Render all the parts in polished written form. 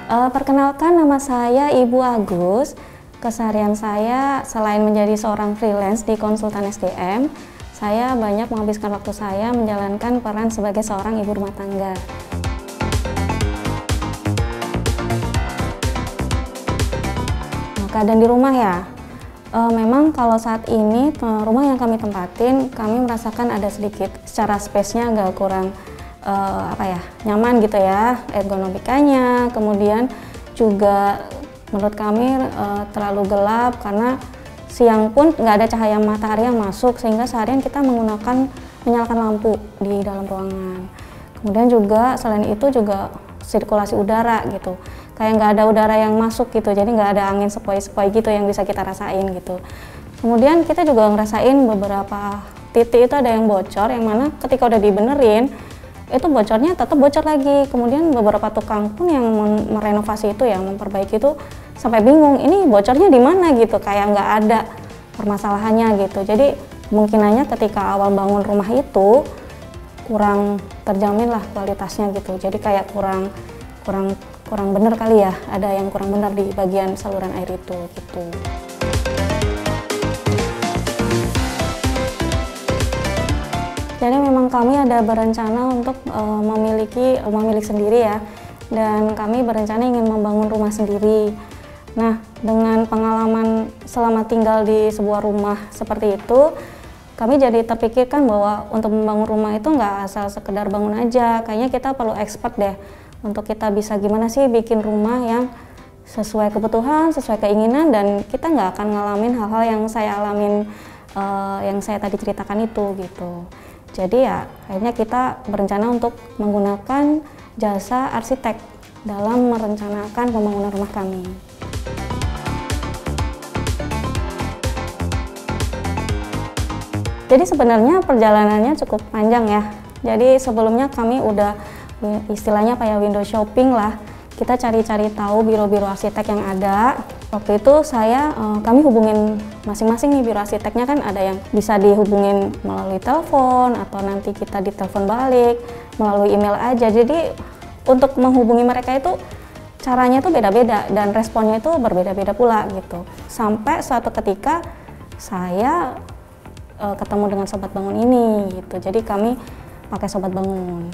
Perkenalkan, nama saya Ibu Agus. Keseharian saya selain menjadi seorang freelance di konsultan SDM, saya banyak menghabiskan waktu saya menjalankan peran sebagai seorang ibu rumah tangga. Keadaan di rumah ya, memang kalau saat ini rumah yang kami tempatin, kami merasakan ada sedikit secara space-nya agak kurang nyaman gitu ya, ergonomikanya. Kemudian juga menurut kami terlalu gelap karena siang pun nggak ada cahaya matahari yang masuk, sehingga seharian kita menyalakan lampu di dalam ruangan. Kemudian juga selain itu juga sirkulasi udara gitu, kayak nggak ada udara yang masuk gitu, jadi nggak ada angin sepoi-sepoi gitu yang bisa kita rasain gitu. Kemudian kita juga ngerasain beberapa titik itu ada yang bocor, yang mana ketika udah dibenerin itu bocornya tetap bocor lagi. Kemudian beberapa tukang pun yang merenovasi itu, yang memperbaiki itu sampai bingung ini bocornya di mana gitu, kayak nggak ada permasalahannya gitu. Jadi kemungkinannya ketika awal bangun rumah itu kurang terjamin lah kualitasnya gitu, jadi kayak kurang bener kali ya, ada yang kurang benar di bagian saluran air itu gitu. Jadi memang kami ada berencana untuk memiliki sendiri ya, dan kami berencana ingin membangun rumah sendiri. Nah, dengan pengalaman selama tinggal di sebuah rumah seperti itu, kami jadi terpikirkan bahwa untuk membangun rumah itu nggak asal sekedar bangun aja, kayaknya kita perlu expert deh untuk kita bisa gimana sih bikin rumah yang sesuai kebutuhan, sesuai keinginan, dan kita nggak akan ngalamin hal-hal yang saya alamin, yang saya tadi ceritakan itu gitu. Jadi ya akhirnya kita berencana untuk menggunakan jasa arsitek dalam merencanakan pembangunan rumah kami. Jadi sebenarnya perjalanannya cukup panjang ya. Jadi sebelumnya kami udah istilahnya kayak window shopping lah. Kita cari-cari tahu biro-biro arsitek yang ada. Waktu itu kami hubungin masing-masing nih biro arsiteknya, kan ada yang bisa dihubungin melalui telepon atau nanti kita ditelepon balik melalui email aja. Jadi untuk menghubungi mereka itu caranya itu beda-beda dan responnya itu berbeda-beda pula gitu. Sampai suatu ketika saya ketemu dengan Sobat Bangun ini gitu. Jadi kami pakai Sobat Bangun.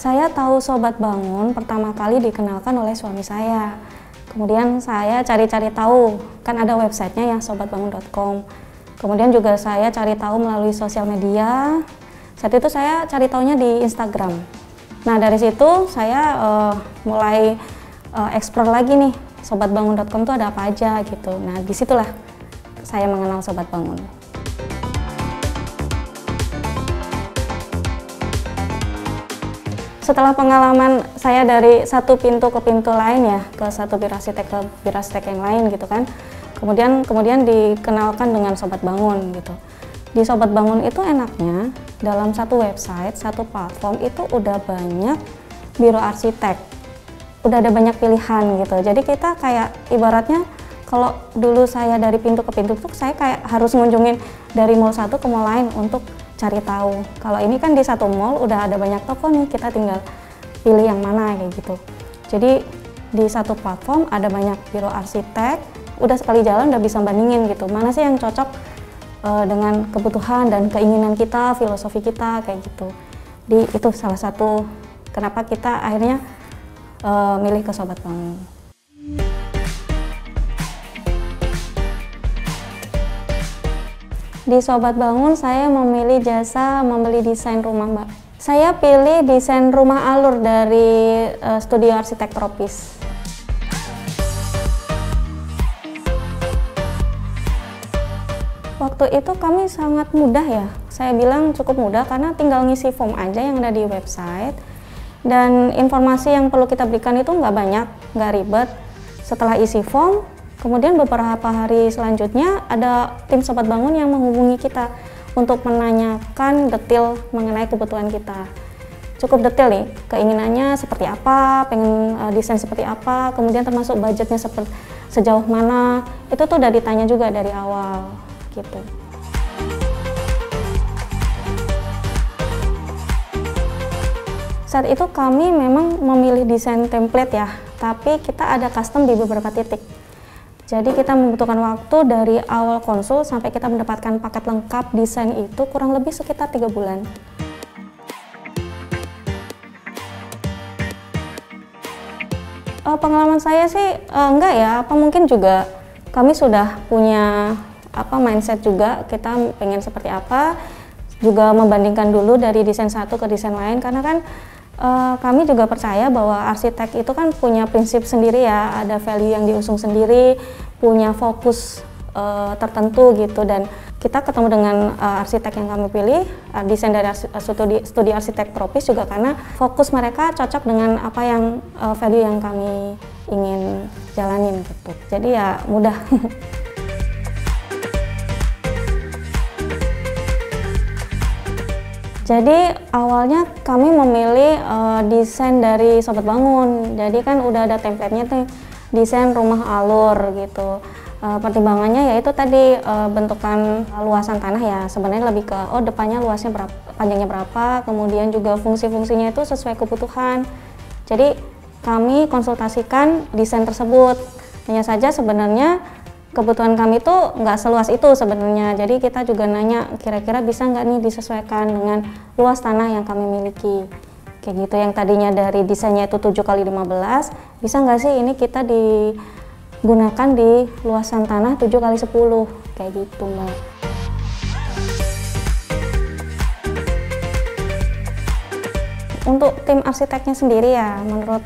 Saya tahu Sobat Bangun pertama kali dikenalkan oleh suami saya. Kemudian saya cari-cari tahu, kan ada websitenya ya, sobatbangun.com. Kemudian juga saya cari tahu melalui sosial media. Saat itu saya cari tahunya di Instagram. Nah dari situ saya mulai explore lagi nih, sobatbangun.com itu ada apa aja gitu. Nah disitulah saya mengenal Sobat Bangun. Setelah pengalaman saya dari satu pintu ke pintu lain ya, ke satu biro arsitek ke biro arsitek yang lain gitu kan, kemudian dikenalkan dengan Sobat Bangun gitu. Di Sobat Bangun itu enaknya dalam satu website, satu platform itu udah banyak biro arsitek, udah ada banyak pilihan gitu. Jadi kita kayak ibaratnya kalau dulu saya dari pintu ke pintu tuh saya kayak harus ngunjungin dari mall satu ke mall lain untuk cari tahu. Kalau ini kan di satu mall udah ada banyak toko nih, kita tinggal pilih yang mana kayak gitu. Jadi di satu platform ada banyak biro arsitek, udah sekali jalan udah bisa bandingin gitu, mana sih yang cocok dengan kebutuhan dan keinginan kita, filosofi kita kayak gitu. Itu salah satu kenapa kita akhirnya milih ke Sobat Bangun. Di Sobat Bangun saya memilih jasa membeli desain rumah, Mbak. Saya pilih desain rumah alur dari Studio Arsitek Tropis. Waktu itu kami sangat mudah ya, saya bilang cukup mudah karena tinggal ngisi form aja yang ada di website, dan informasi yang perlu kita berikan itu nggak banyak, nggak ribet. Setelah isi form, kemudian beberapa hari selanjutnya ada tim Sobat Bangun yang menghubungi kita untuk menanyakan detail mengenai kebutuhan kita. Cukup detail nih, keinginannya seperti apa, pengen desain seperti apa, kemudian termasuk budgetnya sejauh mana, itu tuh udah ditanya juga dari awal gitu. Saat itu kami memang memilih desain template ya, tapi kita ada custom di beberapa titik. Jadi kita membutuhkan waktu dari awal konsul sampai kita mendapatkan paket lengkap desain itu kurang lebih sekitar 3 bulan. Pengalaman saya sih enggak ya, apa mungkin juga kami sudah punya mindset juga, kita pengen seperti apa, juga membandingkan dulu dari desain satu ke desain lain, karena kan kami juga percaya bahwa arsitek itu kan punya prinsip sendiri ya, ada value yang diusung sendiri, punya fokus tertentu gitu, dan kita ketemu dengan arsitek yang kami pilih, desain dari studi arsitek tropis juga karena fokus mereka cocok dengan apa yang value yang kami ingin jalanin gitu. Jadi ya mudah. Jadi awalnya kami memilih desain dari Sobat Bangun. Jadi kan udah ada template-nya tuh, desain rumah alur gitu. Pertimbangannya yaitu tadi bentukan luasan tanah ya. Sebenarnya lebih ke depannya luasnya berapa, panjangnya berapa, kemudian juga fungsi-fungsinya itu sesuai kebutuhan. Jadi kami konsultasikan desain tersebut. Hanya saja sebenarnya kebutuhan kami itu nggak seluas itu sebenarnya, jadi kita juga nanya kira-kira bisa nggak nih disesuaikan dengan luas tanah yang kami miliki, kayak gitu. Yang tadinya dari desainnya itu 7x15, bisa nggak sih ini kita digunakan di luasan tanah 7x10, kayak gitu Mbak. Untuk tim arsiteknya sendiri ya, menurut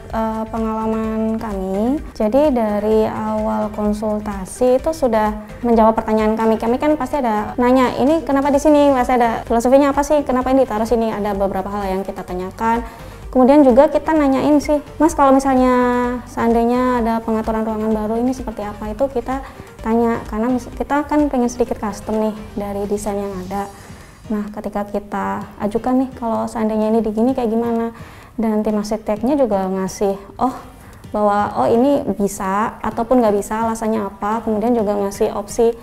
pengalaman kami, jadi dari awal konsultasi itu sudah menjawab pertanyaan kami. Kami kan pasti ada nanya, ini kenapa di sini, pasti ada filosofinya apa sih, kenapa ini ditaruh sini, ada beberapa hal yang kita tanyakan. Kemudian juga kita nanyain sih, Mas kalau misalnya seandainya ada pengaturan ruangan baru ini seperti apa, itu kita tanya, karena kita kan pengen sedikit custom nih dari desain yang ada. Nah, ketika kita ajukan nih, kalau seandainya ini digini kayak gimana, dan tim arsiteknya juga ngasih, bahwa ini bisa ataupun nggak bisa, alasannya apa, kemudian juga ngasih opsi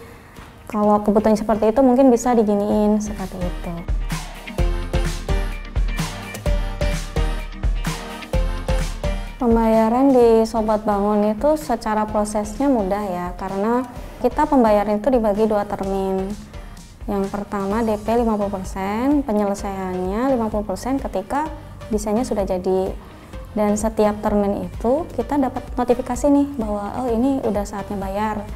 kalau kebutuhan seperti itu mungkin bisa diginiin, seperti itu. Pembayaran di Sobat Bangun itu secara prosesnya mudah ya, karena kita pembayaran itu dibagi 2 termin. Yang pertama DP 50%, penyelesaiannya 50% ketika desainnya sudah jadi. Dan setiap termin itu kita dapat notifikasi nih bahwa ini udah saatnya bayar.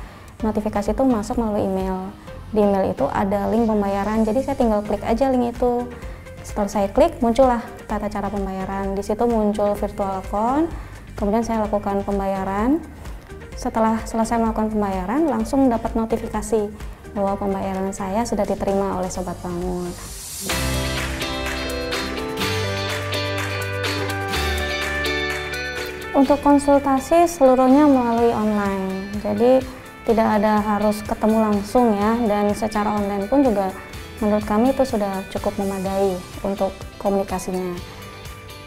Notifikasi itu masuk melalui email. Di email itu ada link pembayaran, jadi saya tinggal klik aja link itu. Setelah saya klik, muncullah tata cara pembayaran. Di situ muncul virtual account, kemudian saya lakukan pembayaran. Setelah selesai melakukan pembayaran, langsung dapat notifikasi bahwa pembayaran saya sudah diterima oleh Sobat Bangun. Untuk konsultasi seluruhnya melalui online, jadi tidak ada harus ketemu langsung ya, dan secara online pun juga menurut kami itu sudah cukup memadai untuk komunikasinya.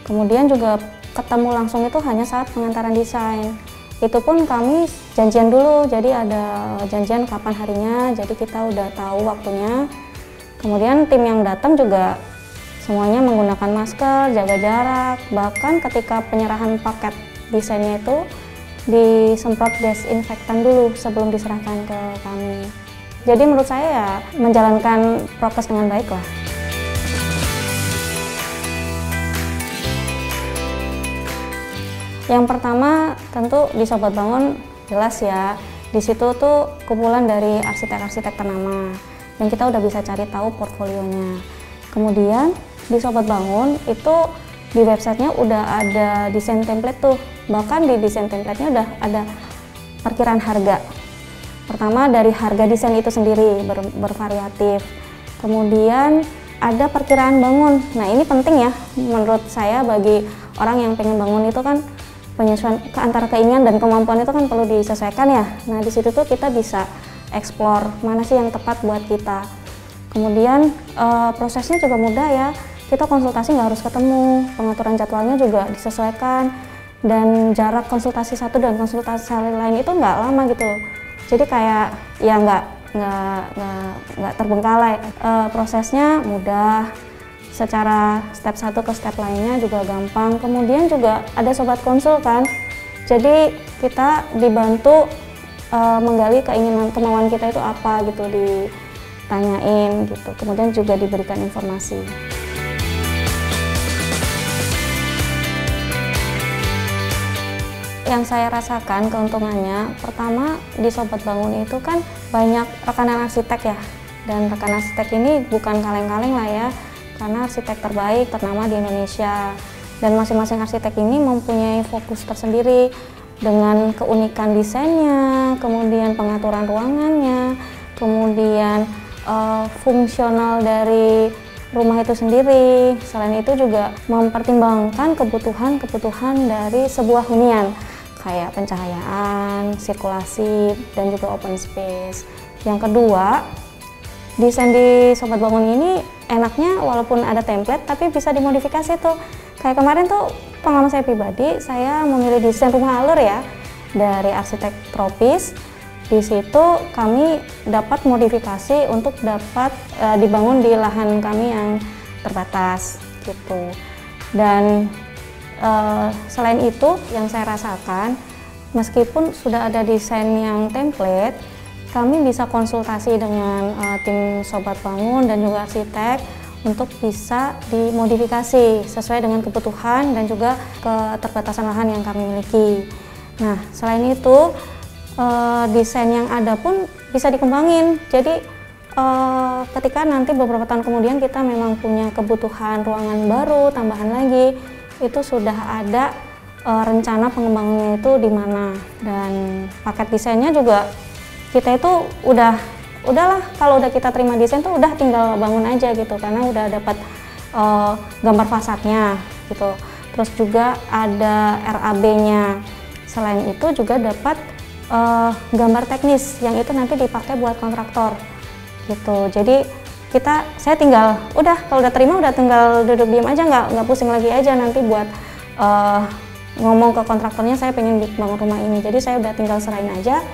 Kemudian juga ketemu langsung itu hanya saat pengantaran desain. Itu pun kami janjian dulu, jadi ada janjian kapan harinya, jadi kita udah tahu waktunya. Kemudian tim yang datang juga semuanya menggunakan masker, jaga jarak, bahkan ketika penyerahan paket desainnya itu disemprot desinfektan dulu sebelum diserahkan ke kami. Jadi menurut saya ya menjalankan prokes dengan baik lah. Yang pertama tentu di Sobat Bangun jelas ya, di situ tuh kumpulan dari arsitek-arsitek ternama yang kita udah bisa cari tahu portfolionya. Kemudian di Sobat Bangun itu di websitenya udah ada desain template tuh, bahkan di desain template-nya udah ada perkiraan harga. Pertama dari harga desain itu sendiri bervariatif, kemudian ada perkiraan bangun. Nah ini penting ya menurut saya bagi orang yang pengen bangun itu kan, penyesuaian antara keinginan dan kemampuan itu kan perlu disesuaikan ya. Nah di situ tuh kita bisa explore mana sih yang tepat buat kita. Kemudian prosesnya juga mudah ya, kita konsultasi nggak harus ketemu, pengaturan jadwalnya juga disesuaikan, dan jarak konsultasi satu dan konsultasi lain itu nggak lama gitu. Jadi kayak ya nggak terbengkalai. Prosesnya mudah, secara step satu ke step lainnya juga gampang. Kemudian juga ada sobat konsul kan, jadi kita dibantu menggali keinginan kemauan kita itu apa gitu, ditanyain gitu, kemudian juga diberikan informasi. Yang saya rasakan keuntungannya, pertama di Sobat Bangun itu kan banyak rekanan arsitek ya, dan rekan arsitek ini bukan kaleng-kaleng lah ya, karena arsitek terbaik ternama di Indonesia, dan masing-masing arsitek ini mempunyai fokus tersendiri dengan keunikan desainnya, kemudian pengaturan ruangannya, kemudian fungsional dari rumah itu sendiri. Selain itu juga mempertimbangkan kebutuhan dari sebuah hunian, kayak pencahayaan, sirkulasi, dan juga open space. Yang kedua, desain di Sobat Bangun ini enaknya walaupun ada template tapi bisa dimodifikasi tuh. Kayak kemarin tuh pengalaman saya pribadi, saya memilih desain rumah alur ya dari arsitek tropis. Di situ kami dapat modifikasi untuk dapat dibangun di lahan kami yang terbatas gitu. Dan selain itu yang saya rasakan, meskipun sudah ada desain yang template, kami bisa konsultasi dengan tim Sobat Bangun dan juga arsitek untuk bisa dimodifikasi sesuai dengan kebutuhan dan juga keterbatasan lahan yang kami miliki. Nah, selain itu desain yang ada pun bisa dikembangin. Jadi ketika nanti beberapa tahun kemudian kita memang punya kebutuhan ruangan baru, tambahan lagi, itu sudah ada rencana pengembangannya itu di mana, dan paket desainnya juga kita itu udahlah kalau udah kita terima desain tuh udah tinggal bangun aja gitu, karena udah dapat gambar fasadnya gitu. Terus juga ada RAB-nya. Selain itu juga dapat gambar teknis yang itu nanti dipakai buat kontraktor gitu. Jadi saya tinggal udah kalau udah terima udah tinggal duduk diam aja, nggak pusing lagi aja nanti buat ngomong ke kontraktornya saya pengen bangun rumah ini. Jadi saya udah tinggal serahin aja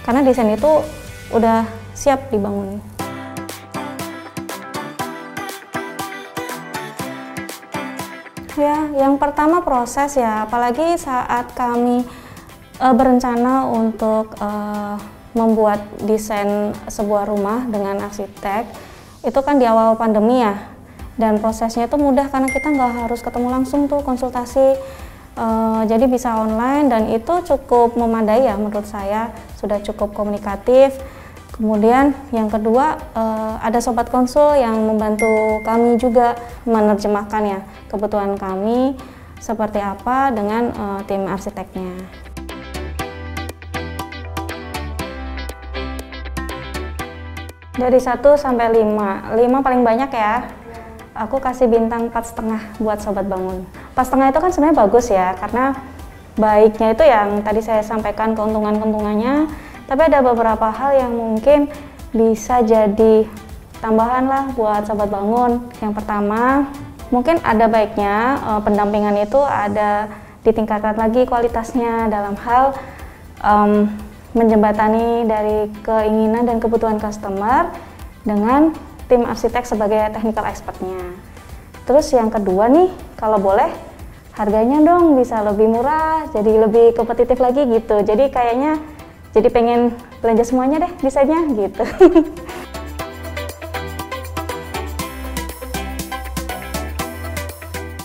karena desain itu udah siap dibangun. Ya, yang pertama proses ya, apalagi saat kami berencana untuk membuat desain sebuah rumah dengan arsitek, itu kan di awal pandemi ya, dan prosesnya itu mudah karena kita nggak harus ketemu langsung tuh konsultasi, jadi bisa online dan itu cukup memadai ya menurut saya, sudah cukup komunikatif. Kemudian yang kedua ada sobat konsul yang membantu kami juga menerjemahkan ya kebutuhan kami seperti apa dengan tim arsiteknya. Dari 1 sampai 5 paling banyak ya. Aku kasih bintang 4,5 buat Sobat Bangun. 4,5 itu kan sebenarnya bagus ya, karena baiknya itu yang tadi saya sampaikan keuntungan-keuntungannya, tapi ada beberapa hal yang mungkin bisa jadi tambahan lah buat Sobat Bangun. Yang pertama, mungkin ada baiknya pendampingan itu ada ditingkatkan lagi kualitasnya dalam hal menjembatani dari keinginan dan kebutuhan customer dengan tim arsitek sebagai technical expertnya. Terus yang kedua nih, kalau boleh harganya dong bisa lebih murah, jadi lebih kompetitif lagi gitu. Jadi kayaknya jadi pengen belanja semuanya deh desainnya gitu.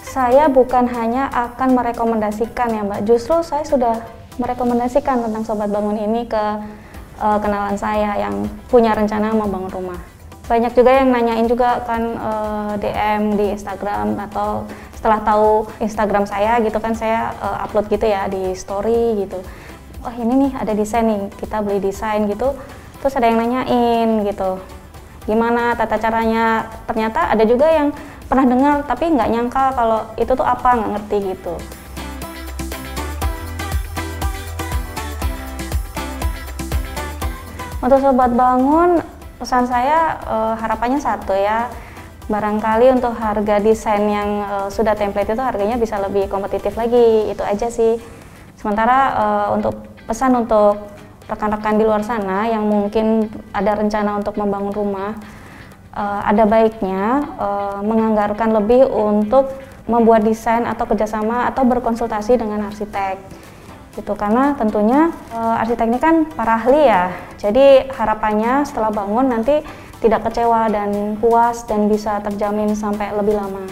Saya bukan hanya akan merekomendasikan ya Mbak, justru saya sudah merekomendasikan tentang Sobat Bangun ini ke kenalan saya yang punya rencana mau bangun rumah. Banyak juga yang nanyain juga kan DM di Instagram, atau setelah tahu Instagram saya gitu kan, saya upload gitu ya di story gitu. Wah ini nih ada desain nih, kita beli desain gitu. Terus ada yang nanyain gitu, gimana tata caranya. Ternyata ada juga yang pernah dengar tapi nggak nyangka kalau itu tuh apa, nggak ngerti gitu. Untuk Sobat Bangun, pesan saya harapannya satu ya, barangkali untuk harga desain yang sudah template itu harganya bisa lebih kompetitif lagi, itu aja sih. Sementara untuk pesan untuk rekan-rekan di luar sana yang mungkin ada rencana untuk membangun rumah, ada baiknya menganggarkan lebih untuk membuat desain atau kerjasama atau berkonsultasi dengan arsitek gitu, karena tentunya arsitek ini kan para ahli ya, jadi harapannya setelah bangun nanti tidak kecewa dan puas dan bisa terjamin sampai lebih lama.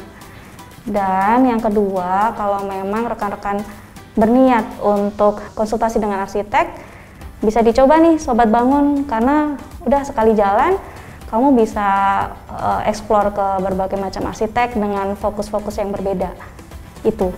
Dan yang kedua, kalau memang rekan-rekan berniat untuk konsultasi dengan arsitek, bisa dicoba nih Sobat Bangun, karena udah sekali jalan kamu bisa explore ke berbagai macam arsitek dengan fokus-fokus yang berbeda itu.